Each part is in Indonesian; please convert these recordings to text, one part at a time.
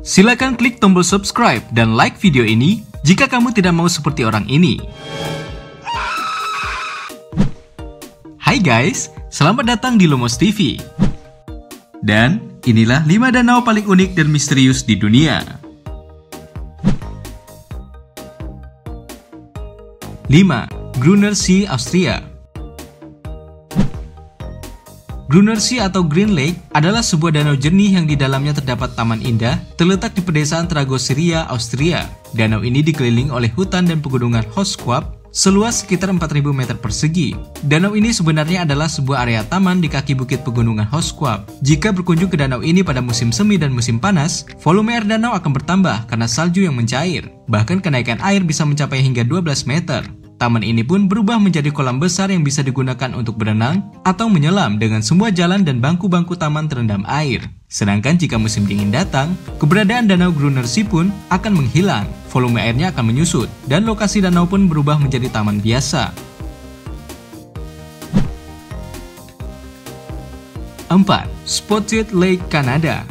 Silakan klik tombol subscribe dan like video ini jika kamu tidak mau seperti orang ini. Hai guys, selamat datang di Lumos TV. Dan inilah 5 danau paling unik dan misterius di dunia. 5. Grüner See, Austria. Grüner See atau Green Lake adalah sebuah danau jernih yang di dalamnya terdapat taman indah terletak di pedesaan Tragoseria, Austria. Danau ini dikelilingi oleh hutan dan pegunungan Hochschwab seluas sekitar 4.000 meter persegi. Danau ini sebenarnya adalah sebuah area taman di kaki bukit pegunungan Hochschwab. Jika berkunjung ke danau ini pada musim semi dan musim panas, volume air danau akan bertambah karena salju yang mencair. Bahkan kenaikan air bisa mencapai hingga 12 meter. Taman ini pun berubah menjadi kolam besar yang bisa digunakan untuk berenang atau menyelam dengan semua jalan dan bangku-bangku taman terendam air. Sedangkan jika musim dingin datang, keberadaan danau Grüner See pun akan menghilang, volume airnya akan menyusut, dan lokasi danau pun berubah menjadi taman biasa. 4. Spotted Lake, Kanada.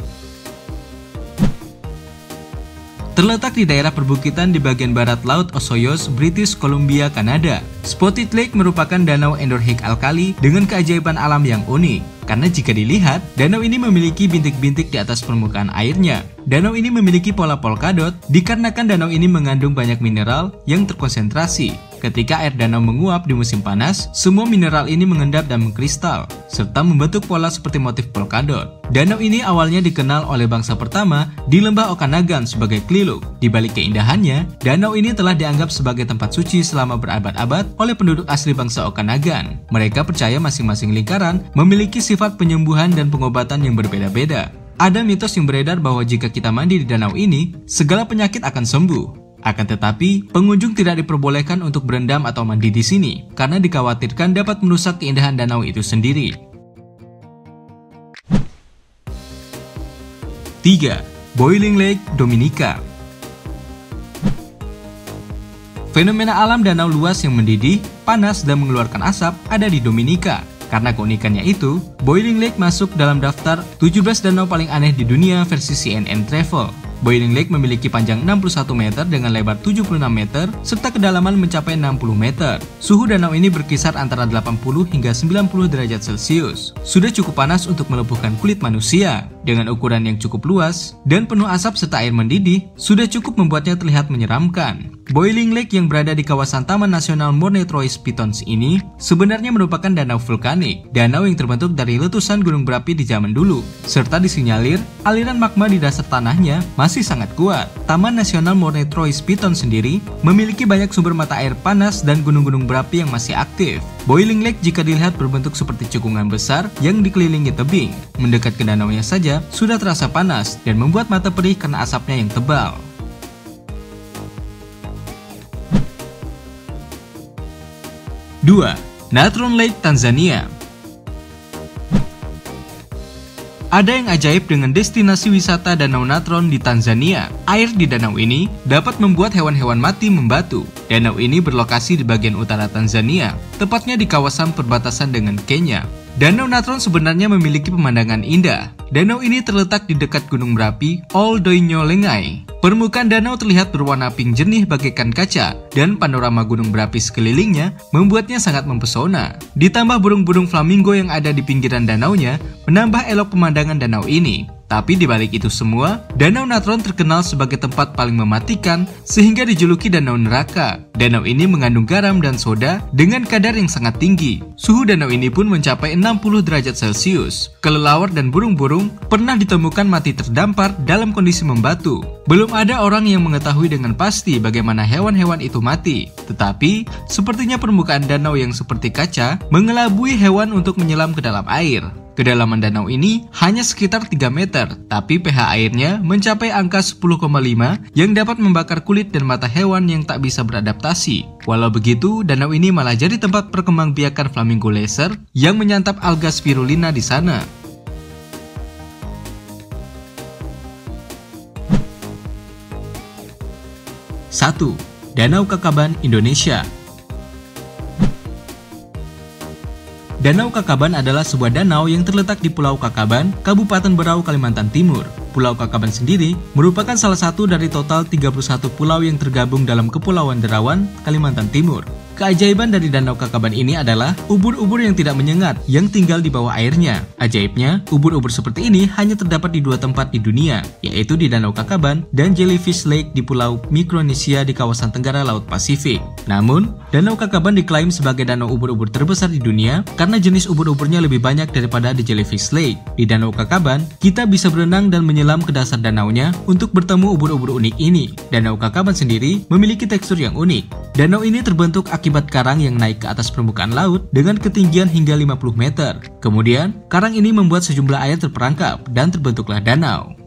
Terletak di daerah perbukitan di bagian barat Laut Ozoyos, British Columbia, Kanada. Spotted Lake merupakan danau endorhik alkali dengan keajaiban alam yang unik. Karena jika dilihat, danau ini memiliki bintik-bintik di atas permukaan airnya. Danau ini memiliki pola polkadot dikarenakan danau ini mengandung banyak mineral yang terkonsentrasi. Ketika air danau menguap di musim panas, semua mineral ini mengendap dan mengkristal, serta membentuk pola seperti motif polkadot. Danau ini awalnya dikenal oleh bangsa pertama di lembah Okanagan sebagai Kliluk. Di balik keindahannya, danau ini telah dianggap sebagai tempat suci selama berabad-abad oleh penduduk asli bangsa Okanagan. Mereka percaya masing-masing lingkaran memiliki sifat penyembuhan dan pengobatan yang berbeda-beda. Ada mitos yang beredar bahwa jika kita mandi di danau ini, segala penyakit akan sembuh. Akan tetapi, pengunjung tidak diperbolehkan untuk berendam atau mandi di sini karena dikhawatirkan dapat merusak keindahan danau itu sendiri. 3. Boiling Lake, Dominika. Fenomena alam danau luas yang mendidih, panas, dan mengeluarkan asap ada di Dominika. Karena keunikannya itu, Boiling Lake masuk dalam daftar 17 danau paling aneh di dunia versi CNN Travel. Boiling Lake memiliki panjang 61 meter dengan lebar 76 meter, serta kedalaman mencapai 60 meter. Suhu danau ini berkisar antara 80 hingga 90 derajat Celcius. Sudah cukup panas untuk melumpuhkan kulit manusia. Dengan ukuran yang cukup luas dan penuh asap serta air mendidih, sudah cukup membuatnya terlihat menyeramkan. Boiling Lake yang berada di kawasan Taman Nasional Morne-Trois-Pitons ini sebenarnya merupakan danau vulkanik, danau yang terbentuk dari letusan gunung berapi di zaman dulu, serta disinyalir aliran magma di dasar tanahnya masih sangat kuat. Taman Nasional Morne-Trois-Pitons sendiri memiliki banyak sumber mata air panas dan gunung-gunung berapi yang masih aktif. Boiling Lake jika dilihat berbentuk seperti cekungan besar yang dikelilingi tebing. Mendekat ke danaunya saja sudah terasa panas dan membuat mata perih karena asapnya yang tebal. 2. Natron Lake, Tanzania. Ada yang ajaib dengan destinasi wisata Danau Natron di Tanzania. Air di danau ini dapat membuat hewan-hewan mati membatu. Danau ini berlokasi di bagian utara Tanzania, tepatnya di kawasan perbatasan dengan Kenya. Danau Natron sebenarnya memiliki pemandangan indah. Danau ini terletak di dekat gunung berapi Ol-Doinyo-Lengai. Permukaan danau terlihat berwarna pink jernih bagaikan kaca, dan panorama gunung berapi sekelilingnya membuatnya sangat mempesona. Ditambah burung-burung flamingo yang ada di pinggiran danaunya menambah elok pemandangan danau ini. Tapi di balik itu semua, Danau Natron terkenal sebagai tempat paling mematikan sehingga dijuluki Danau Neraka. Danau ini mengandung garam dan soda dengan kadar yang sangat tinggi. Suhu danau ini pun mencapai 60 derajat Celcius. Kelelawar dan burung-burung pernah ditemukan mati terdampar dalam kondisi membatu. Belum ada orang yang mengetahui dengan pasti bagaimana hewan-hewan itu mati. Tetapi, sepertinya permukaan danau yang seperti kaca mengelabui hewan untuk menyelam ke dalam air. Kedalaman danau ini hanya sekitar 3 meter, tapi pH airnya mencapai angka 10,5 yang dapat membakar kulit dan mata hewan yang tak bisa beradaptasi. Walau begitu, danau ini malah jadi tempat perkembangbiakan flamingo laser yang menyantap alga spirulina di sana. 1. Danau Kakaban, Indonesia. Danau Kakaban adalah sebuah danau yang terletak di Pulau Kakaban, Kabupaten Berau, Kalimantan Timur. Pulau Kakaban sendiri merupakan salah satu dari total 31 pulau yang tergabung dalam Kepulauan Derawan, Kalimantan Timur. Keajaiban dari Danau Kakaban ini adalah ubur-ubur yang tidak menyengat yang tinggal di bawah airnya. Ajaibnya, ubur-ubur seperti ini hanya terdapat di dua tempat di dunia, yaitu di Danau Kakaban dan Jellyfish Lake di Pulau Mikronesia di kawasan Tenggara Laut Pasifik. Namun, Danau Kakaban diklaim sebagai danau ubur-ubur terbesar di dunia karena jenis ubur-uburnya lebih banyak daripada di Jellyfish Lake. Di Danau Kakaban, kita bisa berenang dan menyelam ke dasar danaunya untuk bertemu ubur-ubur unik ini. Danau Kakaban sendiri memiliki tekstur yang unik. Danau ini terbentuk akibat karang yang naik ke atas permukaan laut dengan ketinggian hingga 50 meter. Kemudian, karang ini membuat sejumlah air terperangkap dan terbentuklah danau.